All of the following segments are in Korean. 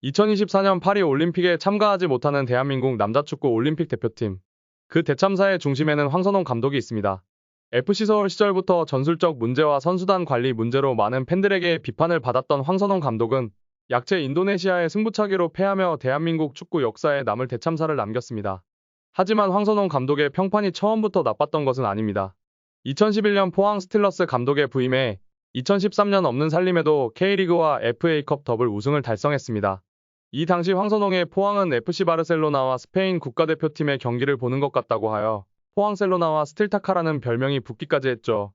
2024년 파리 올림픽에 참가하지 못하는 대한민국 남자축구 올림픽 대표팀. 그 대참사의 중심에는 황선홍 감독이 있습니다. FC 서울 시절부터 전술적 문제와 선수단 관리 문제로 많은 팬들에게 비판을 받았던 황선홍 감독은 약체 인도네시아의 승부차기로 패하며 대한민국 축구 역사에 남을 대참사를 남겼습니다. 하지만 황선홍 감독의 평판이 처음부터 나빴던 것은 아닙니다. 2011년 포항 스틸러스 감독에 부임해 2013년 없는 살림에도 K리그와 FA컵 더블 우승을 달성했습니다. 이 당시 황선홍의 포항은 FC 바르셀로나와 스페인 국가대표팀의 경기를 보는 것 같다고 하여 포항셀로나와 스틸타카라는 별명이 붙기까지 했죠.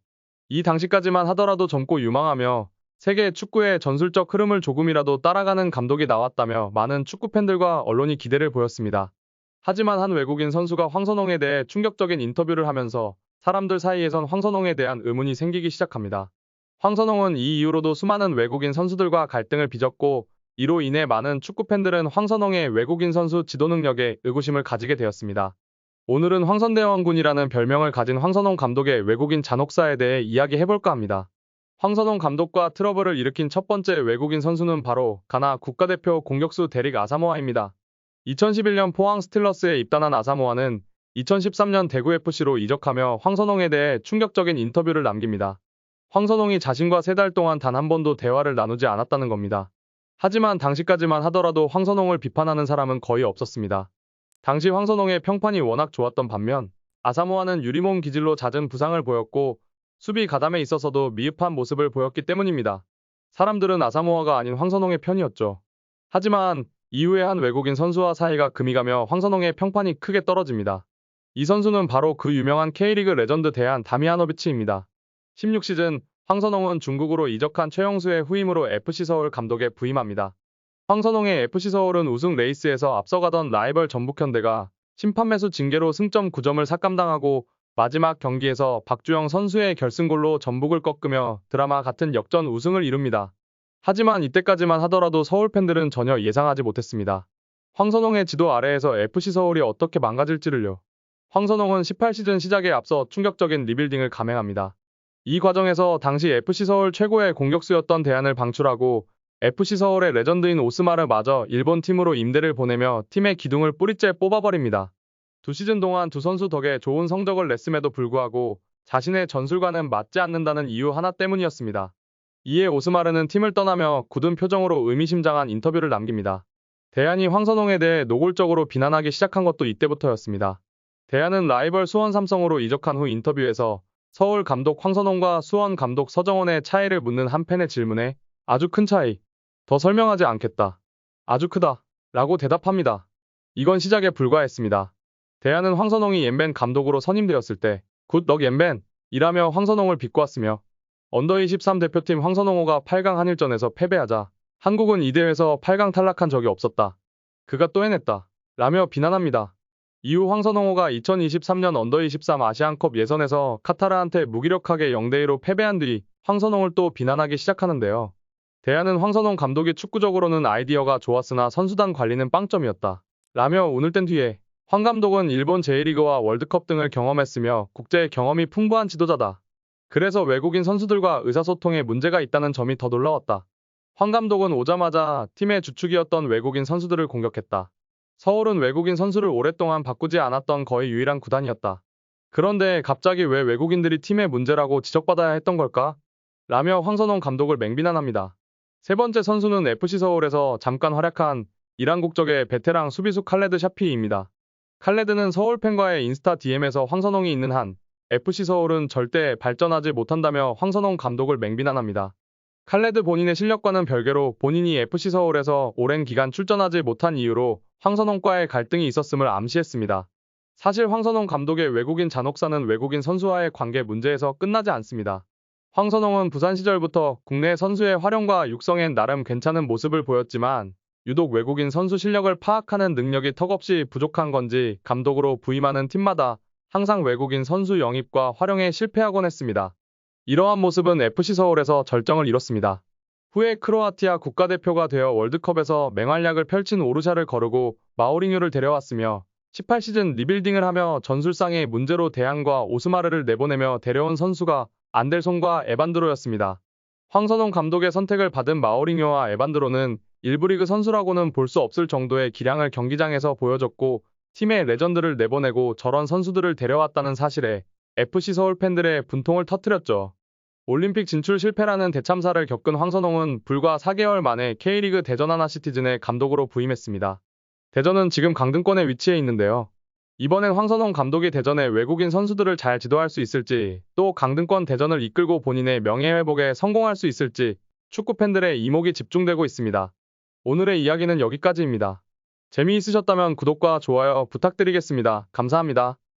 이 당시까지만 하더라도 젊고 유망하며 세계 축구의 전술적 흐름을 조금이라도 따라가는 감독이 나왔다며 많은 축구팬들과 언론이 기대를 보였습니다. 하지만 한 외국인 선수가 황선홍에 대해 충격적인 인터뷰를 하면서 사람들 사이에선 황선홍에 대한 의문이 생기기 시작합니다. 황선홍은 이 이후로도 수많은 외국인 선수들과 갈등을 빚었고 이로 인해 많은 축구팬들은 황선홍의 외국인 선수 지도 능력에 의구심을 가지게 되었습니다. 오늘은 황선대왕군이라는 별명을 가진 황선홍 감독의 외국인 잔혹사에 대해 이야기해볼까 합니다. 황선홍 감독과 트러블을 일으킨 첫 번째 외국인 선수는 바로 가나 국가대표 공격수 데릭 아사모아입니다. 2011년 포항 스틸러스에 입단한 아사모아는 2013년 대구FC로 이적하며 황선홍에 대해 충격적인 인터뷰를 남깁니다. 황선홍이 자신과 3달 동안 단 한 번도 대화를 나누지 않았다는 겁니다. 하지만 당시까지만 하더라도 황선홍을 비판하는 사람은 거의 없었습니다. 당시 황선홍의 평판이 워낙 좋았던 반면 아사모아는 유리몸 기질로 잦은 부상을 보였고 수비 가담에 있어서도 미흡한 모습을 보였기 때문입니다. 사람들은 아사모아가 아닌 황선홍의 편이었죠. 하지만 이후에 한 외국인 선수와 사이가 금이 가며 황선홍의 평판이 크게 떨어집니다. 이 선수는 바로 그 유명한 K리그 레전드 대한 다미아노비치입니다. 16시즌 황선홍은 중국으로 이적한 최영수의 후임으로 FC 서울 감독에 부임합니다. 황선홍의 FC 서울은 우승 레이스에서 앞서가던 라이벌 전북현대가 심판 매수 징계로 승점 9점을 삭감당하고 마지막 경기에서 박주영 선수의 결승골로 전북을 꺾으며 드라마 같은 역전 우승을 이룹니다. 하지만 이때까지만 하더라도 서울 팬들은 전혀 예상하지 못했습니다. 황선홍의 지도 아래에서 FC 서울이 어떻게 망가질지를요. 황선홍은 18시즌 시작에 앞서 충격적인 리빌딩을 감행합니다. 이 과정에서 당시 FC 서울 최고의 공격수였던 대안을 방출하고 FC 서울의 레전드인 오스마르마저 일본 팀으로 임대를 보내며 팀의 기둥을 뿌리째 뽑아버립니다. 2시즌 동안 두 선수 덕에 좋은 성적을 냈음에도 불구하고 자신의 전술과는 맞지 않는다는 이유 하나 때문이었습니다. 이에 오스마르는 팀을 떠나며 굳은 표정으로 의미심장한 인터뷰를 남깁니다. 대안이 황선홍에 대해 노골적으로 비난하기 시작한 것도 이때부터였습니다. 대안은 라이벌 수원 삼성으로 이적한 후 인터뷰에서 서울 감독 황선홍과 수원 감독 서정원의 차이를 묻는 한 팬의 질문에 아주 큰 차이, 더 설명하지 않겠다, 아주 크다 라고 대답합니다. 이건 시작에 불과했습니다. 대안은 황선홍이 옌벤 감독으로 선임되었을 때 굿 럭 옌벤 이라며 황선홍을 비꼬았으며 언더23 대표팀 황선홍호가 8강 한일전에서 패배하자 한국은 이 대회에서 8강 탈락한 적이 없었다. 그가 또 해냈다 라며 비난합니다. 이후 황선홍호가 2023년 언더23 아시안컵 예선에서 카타르한테 무기력하게 0대2로 패배한 뒤 황선홍을 또 비난하기 시작하는데요. 대안은 황선홍 감독이 축구적으로는 아이디어가 좋았으나 선수단 관리는 빵점이었다 라며 운을 뗀 뒤에 황 감독은 일본 J리그와 월드컵 등을 경험했으며 국제 경험이 풍부한 지도자다. 그래서 외국인 선수들과 의사소통에 문제가 있다는 점이 더 놀라웠다. 황 감독은 오자마자 팀의 주축이었던 외국인 선수들을 공격했다. 서울은 외국인 선수를 오랫동안 바꾸지 않았던 거의 유일한 구단이었다. 그런데 갑자기 왜 외국인들이 팀의 문제라고 지적받아야 했던 걸까? 라며 황선홍 감독을 맹비난합니다. 세 번째 선수는 FC 서울에서 잠깐 활약한 이란 국적의 베테랑 수비수 칼레드 샤피입니다. 칼레드는 서울 팬과의 인스타 DM에서 황선홍이 있는 한 FC 서울은 절대 발전하지 못한다며 황선홍 감독을 맹비난합니다. 칼레드 본인의 실력과는 별개로 본인이 FC 서울에서 오랜 기간 출전하지 못한 이유로 황선홍과의 갈등이 있었음을 암시했습니다. 사실 황선홍 감독의 외국인 잔혹사는 외국인 선수와의 관계 문제에서 끝나지 않습니다. 황선홍은 부산 시절부터 국내 선수의 활용과 육성엔 나름 괜찮은 모습을 보였지만 유독 외국인 선수 실력을 파악하는 능력이 턱없이 부족한 건지 감독으로 부임하는 팀마다 항상 외국인 선수 영입과 활용에 실패하곤 했습니다. 이러한 모습은 FC 서울에서 절정을 이뤘습니다. 후에 크로아티아 국가대표가 되어 월드컵에서 맹활약을 펼친 오르샤를 거르고 마우리뉴를 데려왔으며 18시즌 리빌딩을 하며 전술상의 문제로 대안과 오스마르를 내보내며 데려온 선수가 안델손과 에반드로였습니다. 황선홍 감독의 선택을 받은 마우리뉴와 에반드로는 일부 리그 선수라고는 볼 수 없을 정도의 기량을 경기장에서 보여줬고 팀의 레전드를 내보내고 저런 선수들을 데려왔다는 사실에 FC 서울 팬들의 분통을 터뜨렸죠. 올림픽 진출 실패라는 대참사를 겪은 황선홍은 불과 4개월 만에 K리그 대전 하나시티즌의 감독으로 부임했습니다. 대전은 지금 강등권에 위치해 있는데요. 이번엔 황선홍 감독이 대전의 외국인 선수들을 잘 지도할 수 있을지, 또 강등권 대전을 이끌고 본인의 명예회복에 성공할 수 있을지 축구 팬들의 이목이 집중되고 있습니다. 오늘의 이야기는 여기까지입니다. 재미있으셨다면 구독과 좋아요 부탁드리겠습니다. 감사합니다.